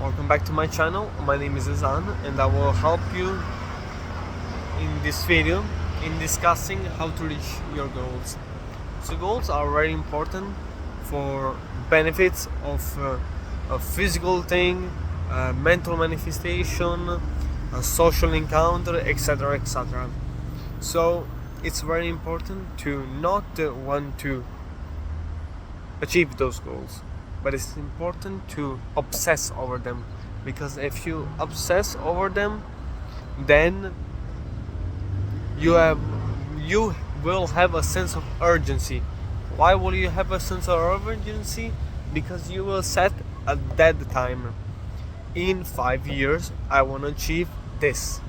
welcome back to my channel. My name is Azan and I will help you in this video in discussing how to reach your goals. So goals are very important for benefits of a physical thing, mental manifestation, a social encounter, etc, etc. So it's very important to not want to achieve those goals, but it's important to obsess over them, because if you obsess over them, then you will have a sense of urgency. Why will you have a sense of urgency? Because you will set a dead time. In 5 years I want to achieve this.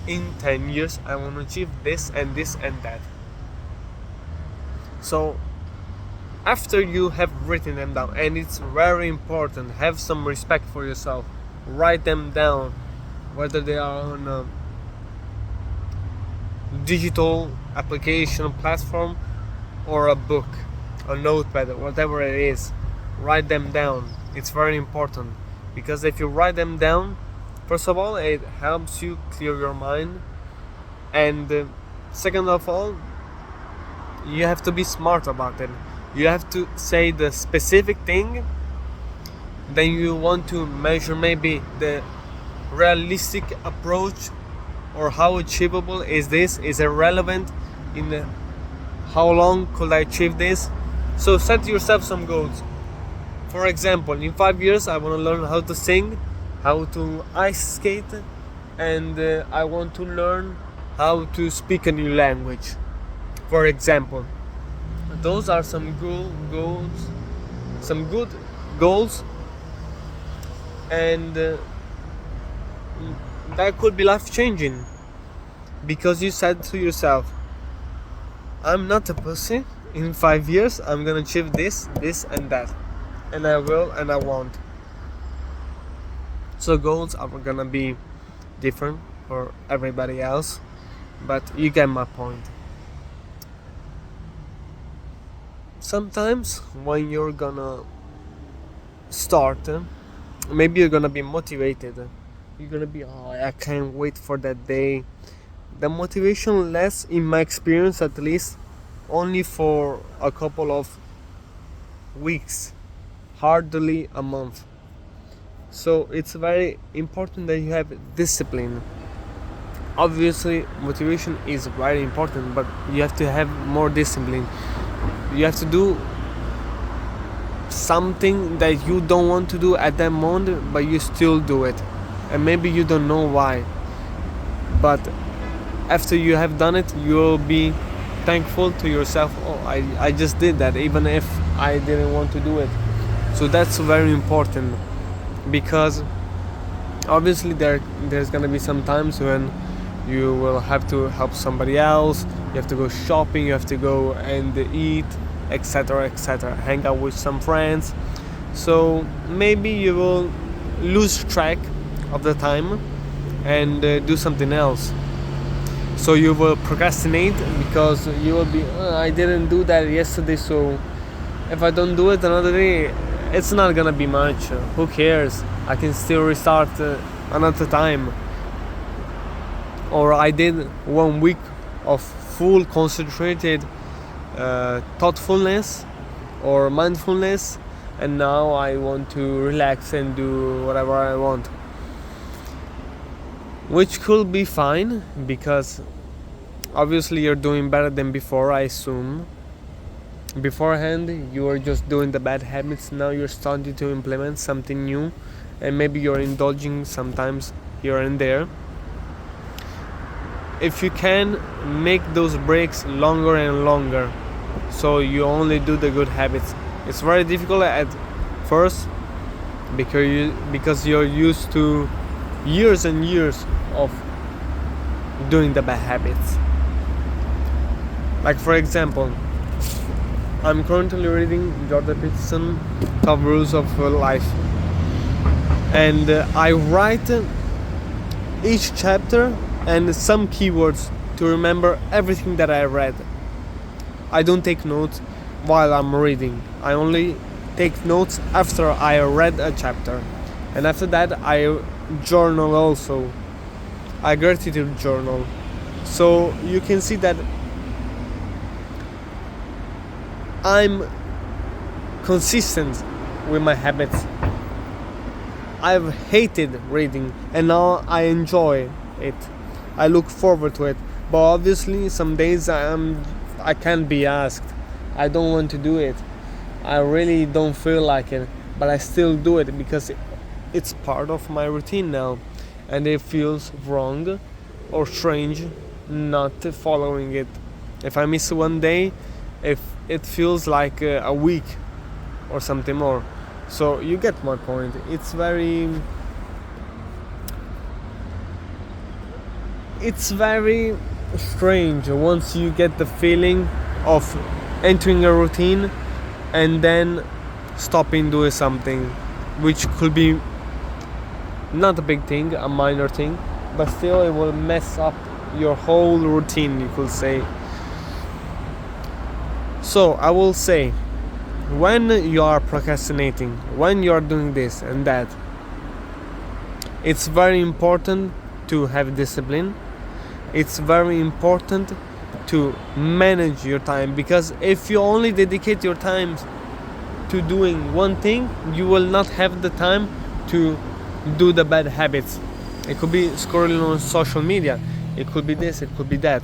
In 10 years I want to achieve this and this and that. So after you have written them down, and it's very important, have some respect for yourself, write them down, whether they are on a digital application platform or a book, a notepad, whatever it is, write them down. It's very important, because if you write them down, first of all, it helps you clear your mind, and second of all, you have to be smart about it. You have to say the specific thing, then you want to measure maybe the realistic approach, or how achievable is this, is it relevant in how long could I achieve this. So set yourself some goals. For example, in 5 years I want to learn how to sing, how to ice skate, and I want to learn how to speak a new language, for example. Those are some goals, some good goals, and that could be life changing, because you said to yourself, I'm not a pussy, in 5 years I'm gonna achieve this, this and that, and I will and I won't. So goals are gonna be different for everybody else, but you get my point. Sometimes when you're gonna start, maybe you're gonna be motivated. You're gonna be, oh, I can't wait for that day. The motivation lasts, in my experience at least, only for a couple of weeks, hardly a month. So it's very important that you have discipline. Obviously, motivation is very important, but you have to have more discipline. You have to do something that you don't want to do at that moment, but you still do it, and maybe you don't know why, but after you have done it, you'll be thankful to yourself. Oh, I just did that, even if I didn't want to do it. So that's very important, because obviously there's gonna be some times when you will have to help somebody else, you have to go shopping, you have to go and eat, etc, etc, hang out with some friends. So maybe you will lose track of the time and do something else. So you will procrastinate, because you will be, I didn't do that yesterday, so if I don't do it another day, it's not gonna be much, who cares, I can still restart another time. Or I did 1 week of full concentrated thoughtfulness or mindfulness, and now I want to relax and do whatever I want, which could be fine, because obviously you're doing better than before, I assume. Beforehand you were just doing the bad habits, now you're starting to implement something new, and maybe you're indulging sometimes here and there. If you can, make those breaks longer and longer, so you only do the good habits. It's very difficult at first, because you're used to years and years of doing the bad habits. Like, for example, I'm currently reading Jordan Peterson, Top Rules of Life, and I write each chapter and some keywords to remember everything that I read. I don't take notes while I'm reading. I only take notes after I read a chapter. And after that, I journal also. I gratitude journal. So you can see that I'm consistent with my habits. I've hated reading and now I enjoy it. I look forward to it. But obviously some days I can't be asked. I don't want to do it. I really don't feel like it, but I still do it because it's part of my routine now, and it feels wrong or strange not following it. If I miss one day, if it feels like a week or something more. So you get my point. It's very strange once you get the feeling of entering a routine and then stopping doing something, which could be not a big thing, a minor thing, but still it will mess up your whole routine, you could say. So I will say, when you are procrastinating, when you are doing this and that, it's very important to have discipline. It's very important to manage your time, because if you only dedicate your time to doing one thing, you will not have the time to do the bad habits. It could be scrolling on social media, it could be this, it could be that.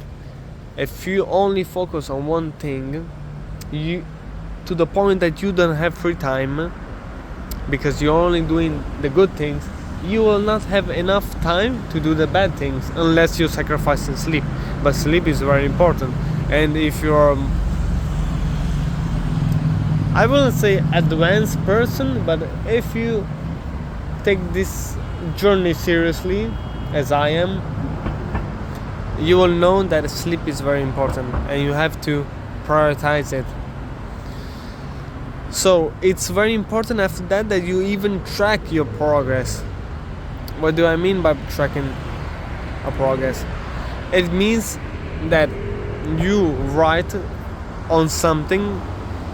If you only focus on one thing, you to the point that you don't have free time because you're only doing the good things, you will not have enough time to do the bad things unless you sacrifice in sleep. But sleep is very important. And if you're, I wouldn't say advanced person, but if you take this journey seriously, as I am, you will know that sleep is very important and you have to prioritize it. So it's very important after that you even track your progress. What do I mean by tracking a progress? It means that you write on something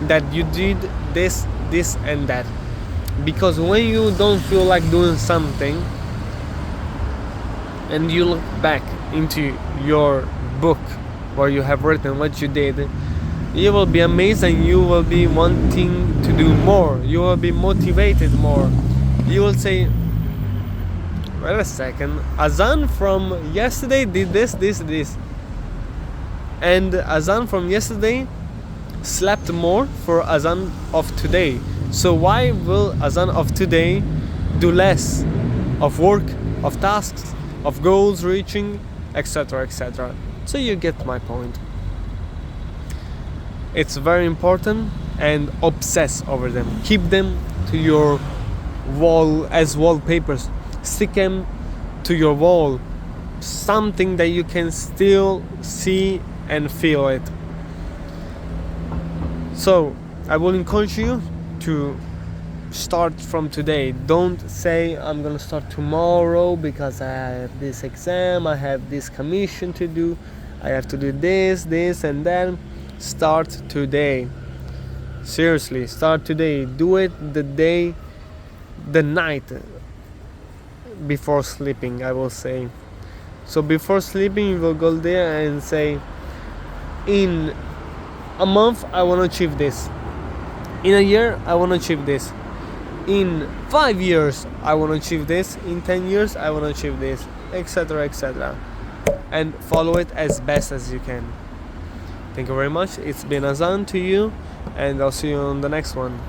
that you did this, and that. Because when you don't feel like doing something and you look back into your book where you have written what you did, you will be amazed and you will be wanting to do more. You will be motivated more. You will say, wait a second, Azan from yesterday did this. And Azan from yesterday slept more for Azan of today. So why will Azan of today do less of work, of tasks, of goals reaching, etc., etc.? So you get my point. It's very important, and obsess over them. Keep them to your wall as wallpapers. Stick them to your wall. Something that you can still see and feel it. So I will encourage you to start from today. Don't say I'm gonna start tomorrow because I have this exam, I have this commission to do, I have to do this and that. Start today. Seriously, start today. Do it the night before sleeping, I will say. So before sleeping, you will go there and say, in a month I want to achieve this, in a year I want to achieve this, in 5 years I want to achieve this, in 10 years I want to achieve this, etc., etc. And follow it as best as you can. Thank you very much. It's been Azan to you, and I'll see you on the next one.